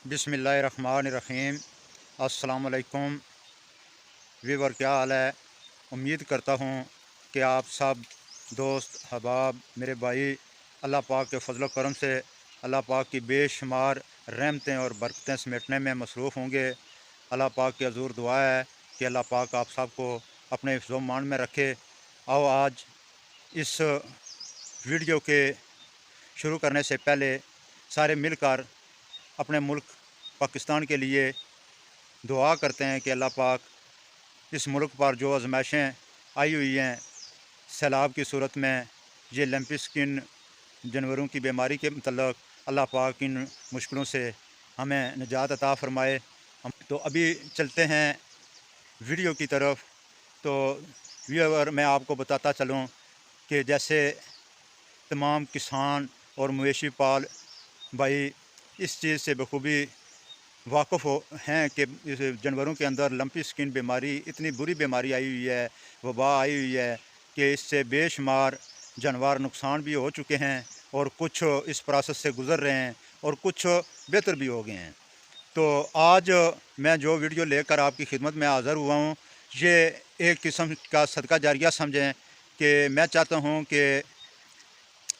बिस्मिल्लाहिर्रहमानिर्रहीम। अस्सलाम वालेकुम व्यूवर, क्या हाल है। उम्मीद करता हूँ कि आप सब दोस्त अहबाब मेरे भाई अल्लाह पाक के फजल करम से अल्लाह पाक की बेशुमार रहमतें और बरकतें समेटने में मसरूफ़ होंगे। अल्लाह पाक की हज़ूर दुआ है कि अल्लाह पाक आप सब को अपने हिफ्ज़ मान में रखे। आओ आज इस वीडियो के शुरू करने से पहले सारे मिलकर अपने मुल्क पाकिस्तान के लिए दुआ करते हैं कि अल्लाह पाक इस मुल्क पर जो आजमाइशें आई हुई हैं सैलाब की सूरत में, ये लंपी स्किन जानवरों की बीमारी के मतलब अल्लाह पाक इन मुश्किलों से हमें निजात अता फ़रमाए। हम तो अभी चलते हैं वीडियो की तरफ। तो व्यूअर, मैं आपको बताता चलूँ कि जैसे तमाम किसान और मवेशी पाल भाई इस चीज़ से बखूबी वाक़फ़ हैं कि इस जानवरों के अंदर लंपी स्किन बीमारी इतनी बुरी बीमारी आई हुई है, वबा आई हुई है कि इससे बेशुमार जानवर नुकसान भी हो चुके हैं और कुछ इस प्रोसेस से गुज़र रहे हैं और कुछ बेहतर भी हो गए हैं। तो आज मैं जो वीडियो लेकर आपकी खिदमत में हाज़िर हुआ हूँ, ये एक किस्म का सदका जारिया समझें कि मैं चाहता हूँ कि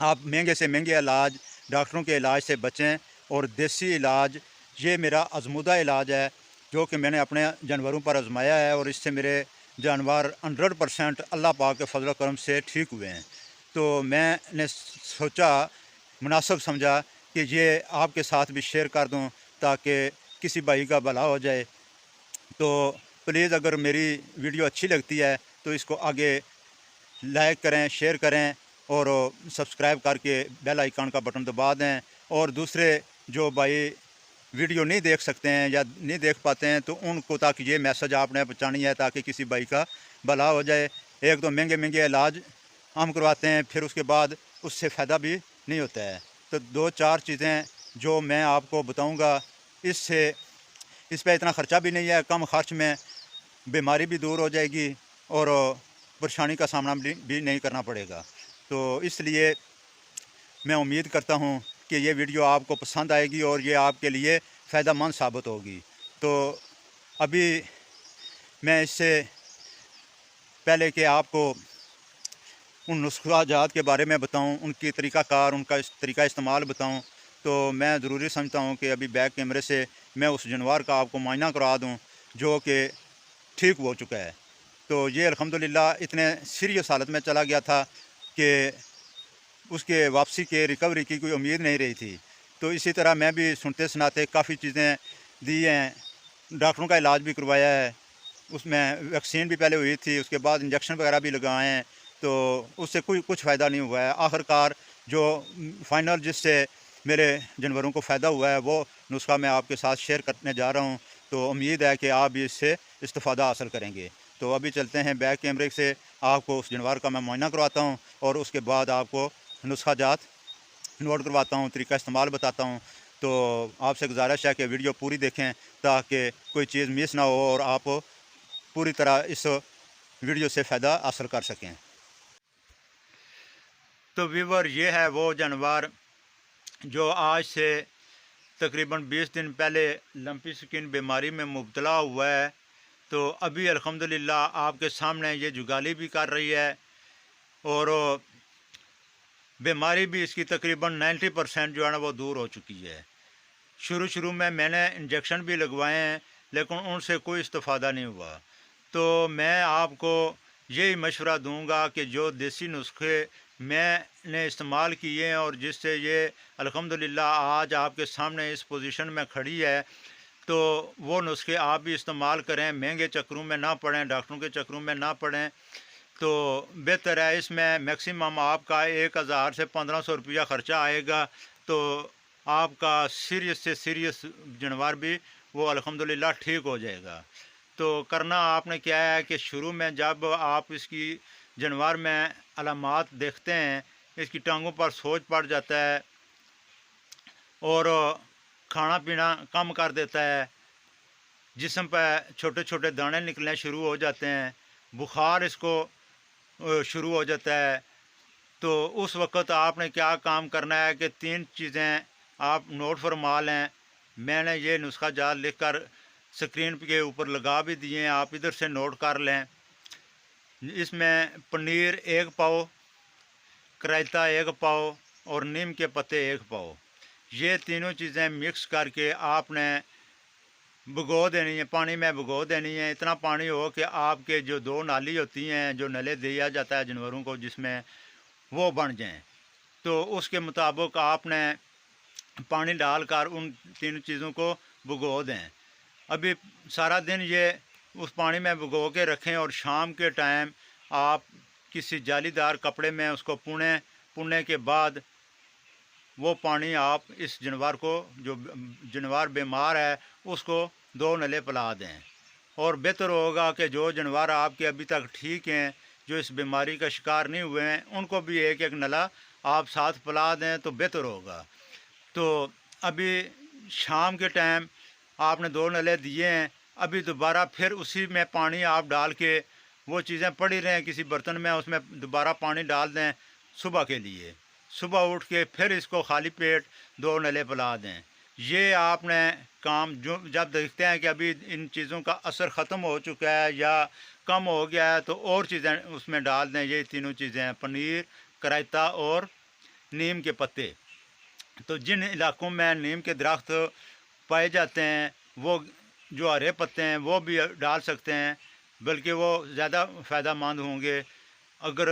आप महंगे से महंगे इलाज, डॉक्टरों के इलाज से बचें और देसी इलाज ये मेरा आज़मूदा इलाज है जो कि मैंने अपने जानवरों पर आजमाया है और इससे मेरे जानवर 100% अल्लाह पाक के फजल करम से ठीक हुए हैं। तो मैंने सोचा, मुनासिब समझा कि ये आपके साथ भी शेयर कर दूं ताकि किसी भाई का भला हो जाए। तो प्लीज़ अगर मेरी वीडियो अच्छी लगती है तो इसको आगे लाइक करें, शेयर करें और सब्सक्राइब करके बेल आइकन का बटन दबा दें। और दूसरे जो भाई वीडियो नहीं देख सकते हैं या नहीं देख पाते हैं तो उनको तक ये मैसेज आपने पहुँचानी है ताकि किसी भाई का भला हो जाए। एक तो महंगे महंगे इलाज हम करवाते हैं, फिर उसके बाद उससे फ़ायदा भी नहीं होता है। तो दो चार चीज़ें जो मैं आपको बताऊंगा, इससे इस पर इतना ख़र्चा भी नहीं है, कम खर्च में बीमारी भी दूर हो जाएगी और परेशानी का सामना भी नहीं करना पड़ेगा। तो इसलिए मैं उम्मीद करता हूँ कि ये वीडियो आपको पसंद आएगी और ये आपके लिए फ़ायदेमंद साबित होगी। तो अभी मैं इससे पहले कि आपको उन नुस्ख़ाजात के बारे में बताऊँ, उनकी तरीक़ाकार, उनका तरीक़ा इस्तेमाल बताऊँ, तो मैं ज़रूरी समझता हूँ कि अभी बैक कैमरे से मैं उस जानवर का आपको मुआयना करवा दूँ जो कि ठीक हो चुका है। तो ये अल्हम्दुलिल्लाह इतने सीरियस हालत में चला गया था कि उसके वापसी के रिकवरी की कोई उम्मीद नहीं रही थी। तो इसी तरह मैं भी सुनते सुनाते काफ़ी चीज़ें दी हैं, डॉक्टरों का इलाज भी करवाया है, उसमें वैक्सीन भी पहले हुई थी, उसके बाद इंजेक्शन वगैरह भी लगाए हैं, तो उससे कुछ फ़ायदा नहीं हुआ है। आखिरकार जो फ़ाइनल जिससे मेरे जानवरों को फ़ायदा हुआ है वो नुस्खा मैं आपके साथ शेयर करने जा रहा हूँ। तो उम्मीद है कि आप भी इससे इस्तिफ़ादा हासिल करेंगे। तो अभी चलते हैं बैक कैमरे से, आपको उस जानवर का मैं मुआयना करवाता हूँ और उसके बाद आपको नुस्खाजात नोट करवाता हूँ, तरीका इस्तेमाल बताता हूँ। तो आपसे गुजारिश है कि वीडियो पूरी देखें ताकि कोई चीज़ मिस ना हो और आप पूरी तरह इस वीडियो से फ़ायदा हासिल कर सकें। तो व्यूवर, ये है वो जानवर जो आज से तकरीबन 20 दिन पहले लंपी स्किन बीमारी में मुब्तला हुआ है। तो अभी अल्हम्दुलिल्लाह आपके सामने ये जुगाली भी कर रही है और बीमारी भी इसकी तकरीबन 90% जो है ना वो दूर हो चुकी है। शुरू में मैंने इंजेक्शन भी लगवाए हैं लेकिन उनसे कोई इस्तिफ़ादा नहीं हुआ। तो मैं आपको यही मशवरा दूंगा कि जो देसी नुस्खे मैंने इस्तेमाल किए हैं और जिससे ये अल्हम्दुलिल्लाह आज आपके सामने इस पोजीशन में खड़ी है, तो वो नुस्खे आप भी इस्तेमाल करें, महंगे चक्करों में ना पड़ें, डॉक्टरों के चक्करों में ना पड़ें। तो बेहतर है, इसमें मैक्सिमम आपका 1000 से 1500 रुपया ख़र्चा आएगा। तो आपका सीरियस से सीरियस जानवर भी वो अल्हम्दुलिल्लाह ठीक हो जाएगा। तो करना आपने क्या है कि शुरू में जब आप इसकी जानवर में अलामात देखते हैं, इसकी टांगों पर सोज पड़ जाता है और खाना पीना कम कर देता है, जिस्म पर छोटे छोटे दाने निकलने शुरू हो जाते हैं, बुखार इसको शुरू हो जाता है। तो उस वक़्त आपने क्या काम करना है कि 3 चीज़ें आप नोट फरमा लें। मैंने ये नुस्खा जात लिख कर स्क्रीन के ऊपर लगा भी दिए हैं, आप इधर से नोट कर लें। इसमें पनीर 1 पाव, करायता 1 पाव और नीम के पत्ते 1 पाव, ये तीनों चीज़ें मिक्स करके आपने भिगो देनी है, पानी में भिगो देनी है। इतना पानी हो कि आपके जो 2 नाली होती हैं, जो नले दिया जाता है जानवरों को जिसमें, वो बन जाएं। तो उसके मुताबिक आपने पानी डालकर उन तीनों चीज़ों को भिगो दें। अभी सारा दिन ये उस पानी में भिगो के रखें और शाम के टाइम आप किसी जालीदार कपड़े में उसको पुनने के बाद वो पानी आप इस जानवर को, जो जानवर बीमार है, उसको 2 नले पिला दें। और बेहतर होगा कि जो जानवर आपके अभी तक ठीक हैं, जो इस बीमारी का शिकार नहीं हुए हैं, उनको भी 1-1 नला आप साथ पिला दें तो बेहतर होगा। तो अभी शाम के टाइम आपने 2 नले दिए हैं, अभी दोबारा फिर उसी में पानी आप डाल के, वो चीज़ें पड़ी रहें किसी बर्तन में, उसमें दोबारा पानी डाल दें सुबह के लिए। सुबह उठ के फिर इसको खाली पेट 2 नले पिला दें। ये आपने काम जो जब देखते हैं कि अभी इन चीज़ों का असर ख़त्म हो चुका है या कम हो गया है, तो और चीज़ें उसमें डाल दें। ये तीनों चीज़ें हैं, पनीर, करायता और नीम के पत्ते। तो जिन इलाकों में नीम के दरख्त पाए जाते हैं, वो जो हरे पत्ते हैं वो भी डाल सकते हैं, बल्कि वो ज़्यादा फ़ायदेमंद होंगे अगर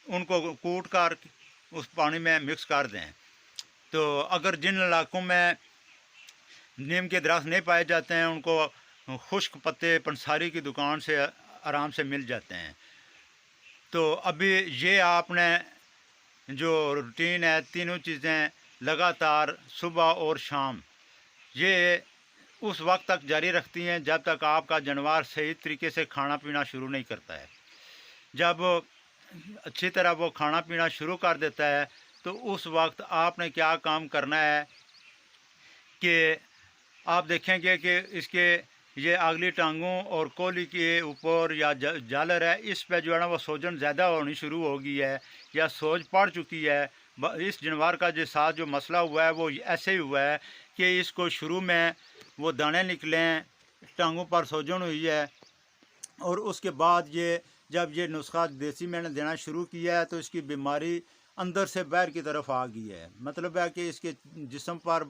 उनको कूट कर उस पानी में मिक्स कर दें। तो अगर जिन इलाकों में नीम के दरख्त नहीं पाए जाते हैं, उनको खुश्क पत्ते पंसारी की दुकान से आराम से मिल जाते हैं। तो अभी ये आपने जो रूटीन है, तीनों चीज़ें लगातार सुबह और शाम, ये उस वक्त तक जारी रखती हैं जब तक आपका जानवर सही तरीके से खाना पीना शुरू नहीं करता है। जब अच्छी तरह वो खाना पीना शुरू कर देता है, तो उस वक्त आपने क्या काम करना है कि आप देखेंगे कि इसके ये अगली टांगों और कोली के ऊपर या जालर है, इस पे जो है ना वो सोजन ज़्यादा होनी शुरू हो गई है या सोज पड़ चुकी है। इस जानवर का जो साथ जो मसला हुआ है वो ऐसे ही हुआ है कि इसको शुरू में वो दाने निकलें, टांगों पर सोजन हुई है, और उसके बाद ये जब ये नुस्खा देसी मैंने देना शुरू किया है तो इसकी बीमारी अंदर से बाहर की तरफ आ गई है। मतलब है कि इसके जिस्म पर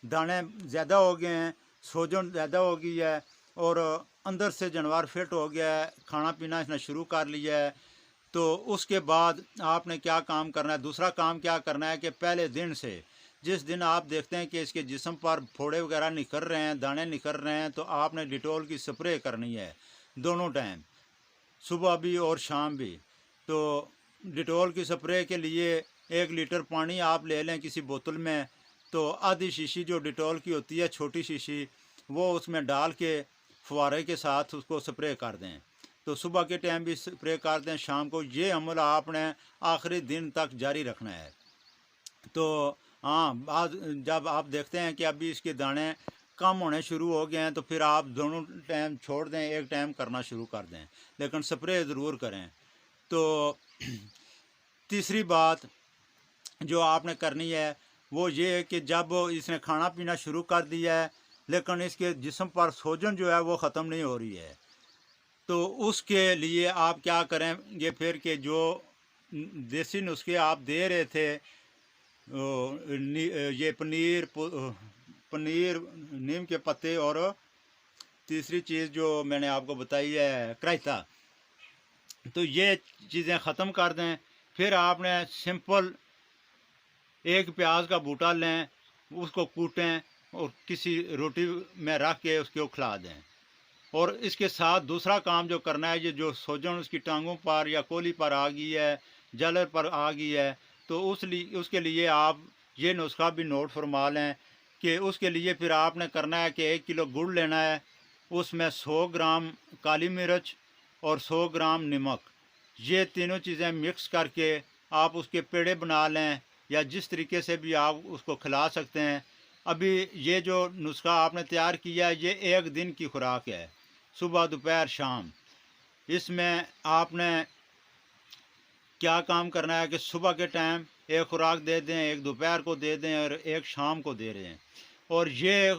दाने ज़्यादा हो गए हैं, सोजन ज़्यादा हो गई है और अंदर से जानवर फिट हो गया है, खाना पीना इसने शुरू कर लिया है। तो उसके बाद आपने क्या काम करना है, दूसरा काम क्या करना है कि पहले दिन से, जिस दिन आप देखते हैं कि इसके जिस्म पर फोड़े वगैरह निकल रहे हैं, दाने निकल रहे हैं, तो आपने डिटोल की स्प्रे करनी है दोनों टाइम, सुबह भी और शाम भी। तो डिटोल की स्प्रे के लिए 1 लीटर पानी आप ले लें किसी बोतल में, तो आधी शीशी जो डिटोल की होती है, छोटी शीशी, वो उसमें डाल के फुहारे के साथ उसको स्प्रे कर दें। तो सुबह के टाइम भी स्प्रे कर दें, शाम को। ये अमल आपने आखिरी दिन तक जारी रखना है। तो हाँ, बाद जब आप देखते हैं कि अभी इसके दाने कम होने शुरू हो गए हैं, तो फिर आप दोनों टाइम छोड़ दें, एक टाइम करना शुरू कर दें, लेकिन स्प्रे ज़रूर करें। तो तीसरी बात जो आपने करनी है वो ये है कि जब इसने खाना पीना शुरू कर दिया है लेकिन इसके जिस्म पर सोजन जो है वो ख़त्म नहीं हो रही है, तो उसके लिए आप क्या करेंगे फिर कि जो देसी नुस्खे आप दे रहे थे, ये पनीर, नीम के पत्ते और तीसरी चीज़ जो मैंने आपको बताई है करायता, तो ये चीज़ें ख़त्म कर दें। फिर आपने सिंपल 1 प्याज का बूटा लें, उसको कूटें और किसी रोटी में रख के उसको खिला दें। और इसके साथ दूसरा काम जो करना है, ये जो सोजन उसकी टांगों पर या कोली पर आ गई है, जालर पर आ गई है, तो उसके लिए आप ये नुस्खा भी नोट फरमा लें कि उसके लिए फिर आपने करना है कि 1 किलो गुड़ लेना है, उसमें 100 ग्राम काली मिर्च और 100 ग्राम नमक, ये तीनों चीज़ें मिक्स करके आप उसके पेड़े बना लें या जिस तरीके से भी आप उसको खिला सकते हैं। अभी ये जो नुस्खा आपने तैयार किया है, ये 1 दिन की खुराक है, सुबह दोपहर शाम। इसमें आपने क्या काम करना है कि सुबह के टाइम 1 खुराक दे दें, 1 दोपहर को दे दें और 1 शाम को दे दें। اور یہ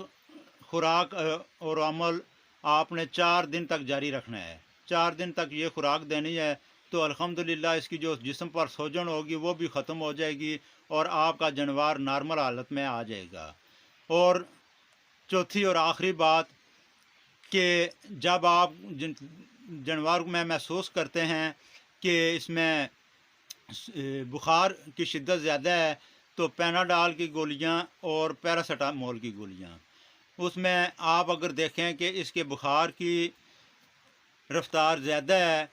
خوراک اور عمل آپ نے 4 دن تک جاری رکھنا ہے. 4 دن تک یہ خوراک دینی ہے تو الحمدللہ اس کی جو جسم پر سوجن ہوگی وہ بھی ختم ہو جائے گی اور آپ کا جانور نارمل حالت میں آ جائے گا. اور چوتھی اور آخری بات کہ جب آپ جانور میں محسوس کرتے ہیں کہ اس میں بخار کی شدت زیادہ ہے تو پیناڈال کی گولیاں اور پیراسیٹامول کی گولیاں، اس میں آپ اگر دیکھیں کہ اس کے بخار کی رفتار زیادہ ہے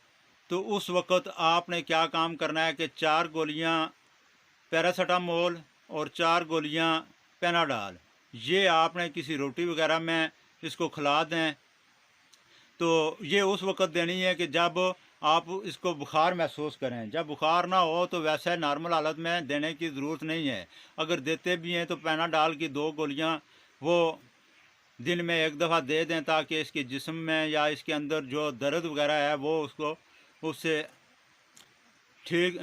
تو اس وقت آپ نے کیا کام کرنا ہے کہ 4 گولیاں پیراسیٹامول اور 4 گولیاں پیناڈال یہ آپ نے کسی روٹی وغیرہ میں اس کو کھلا دیں. تو یہ اس وقت دینی ہے کہ جب آپ اس کو بخار محسوس کریں. جب بخار نہ ہو تو ویسے نارمل حالت میں دینے کی ضرورت نہیں ہے. اگر دیتے بھی ہیں تو پیناڈال کی 2 گولیاں وہ دن میں 1 دفعہ دے دیں تاکہ اس کے جسم میں یا اس کے اندر جو درد وغیرہ ہے وہ اس سے ٹھیک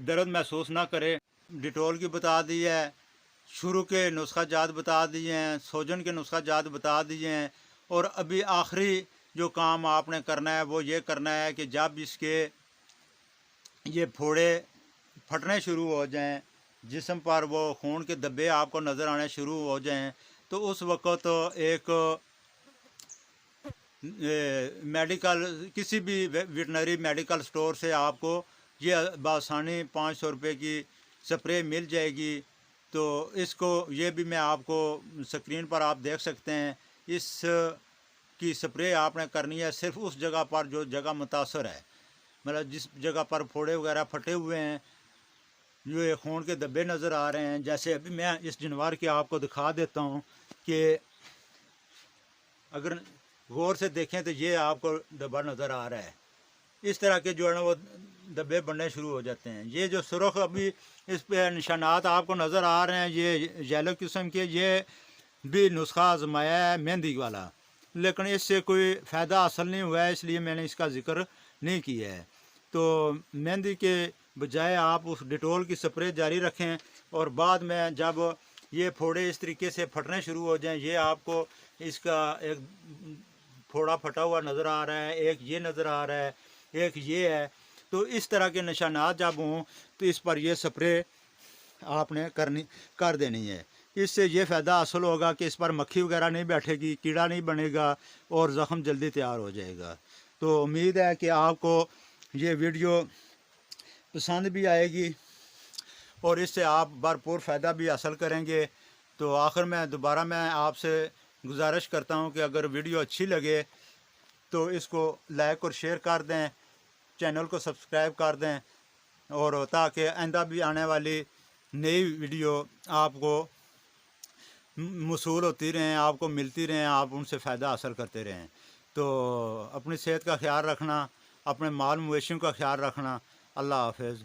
درد محسوس نہ کرے. ڈیٹول کی بتا دی ہے، شروع کے نسخہ جات بتا دیے ہیں، سوجن کے نسخہ جات بتا دیے ہیں. اور ابھی آخری جو کام آپ نے کرنا ہے وہ یہ کرنا ہے کہ جب اس کے یہ پھوڑے پھٹنے شروع ہو جائیں، جسم پر وہ خون کے دبے آپ کو نظر آنے شروع ہو جائیں تو اس وقت ایک میڈیکل کسی بھی ویٹنری میڈیکل سٹور سے آپ کو یہ بآسانی 500 روپے کی سپرے مل جائے گی. تو اس کو یہ بھی میں آپ کو سکرین پر آپ دیکھ سکتے ہیں. اس کی سپرے آپ نے کرنی ہے صرف اس جگہ پر جو جگہ متاثر ہے، مطلب جس جگہ پر پھوڑے وغیرہ پھٹے ہوئے ہیں، جو یہ خون کے دبے نظر آ رہے ہیں. جیسے ابھی میں اس جانور کے آپ کو دکھا دیتا ہوں کہ اگر غور سے دیکھیں تو یہ آپ کو دبا نظر آ رہا ہے. اس طرح کے جو ہے نا وہ دبے بننے شروع ہو جاتے ہیں. یہ جو سرخ ابھی اس پہ نشانات آپ کو نظر آ رہے ہیں یہ یلو قسم کے، یہ بھی نسخہ آزمایا ہے مہندی والا، لیکن اس سے کوئی فائدہ حاصل نہیں ہوا ہے، اس لیے میں نے اس کا ذکر نہیں کیا ہے. تو مہندی کے بجائے آپ اس ڈیٹول کی سپرے جاری رکھیں اور بعد میں جب یہ پھوڑے اس طریقے سے پھٹنے شروع ہو جائیں، یہ آپ کو اس کا ایک پھوڑا پھٹا ہوا نظر آ رہا ہے، ایک یہ نظر آ رہا ہے، ایک یہ ہے، تو اس طرح کے نشانات جب ہوں تو اس پر یہ سپرے آپ نے کر دینی ہے. اس سے یہ فائدہ حاصل ہوگا کہ اس پر مکھی وغیرہ نہیں بیٹھے گی، کیڑا نہیں بنے گا اور زخم جلدی تیار ہو جائے گا. تو امید ہے کہ آپ کو یہ ویڈیو پسند بھی آئے گی اور اس سے آپ بھرپور فائدہ بھی حاصل کریں گے. تو آخر میں دوبارہ میں آپ سے گزارش کرتا ہوں کہ اگر ویڈیو اچھی لگے تو اس کو لائک اور شیئر کر دیں، چینل کو سبسکرائب کر دیں، اور تاکہ آئندہ بھی آنے والی نئی ویڈیو آپ کو موصول ہوتی رہیں، آپ کو ملتی رہیں، آپ ان سے فائدہ حاصل کرتے رہیں. تو اپنی صحت کا خیال رکھنا، اپنے مال مویشیوں کا خیال رکھنا. اللہ حافظ.